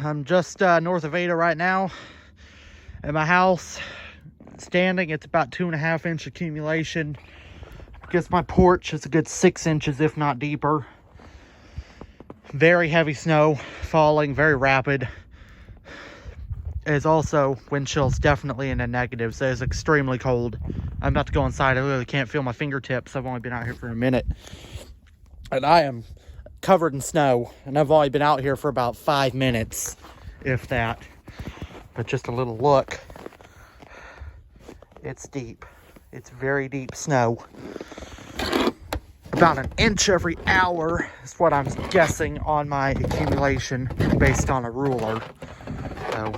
I'm just north of Ada right now at my house. Standing, it's about 2.5 inch accumulation. I guess my porch is a good 6 inches, if not deeper. Very heavy snow falling, very rapid. Is also wind chill's definitely in the negatives. It is extremely cold. I'm about to go inside. I literally can't feel my fingertips. I've only been out here for a minute. And I am covered in snow. And I've only been out here for about 5 minutes, if that. But just a little look. It's deep. It's very deep snow. About an inch every hour is what I'm guessing on my accumulation based on a ruler. So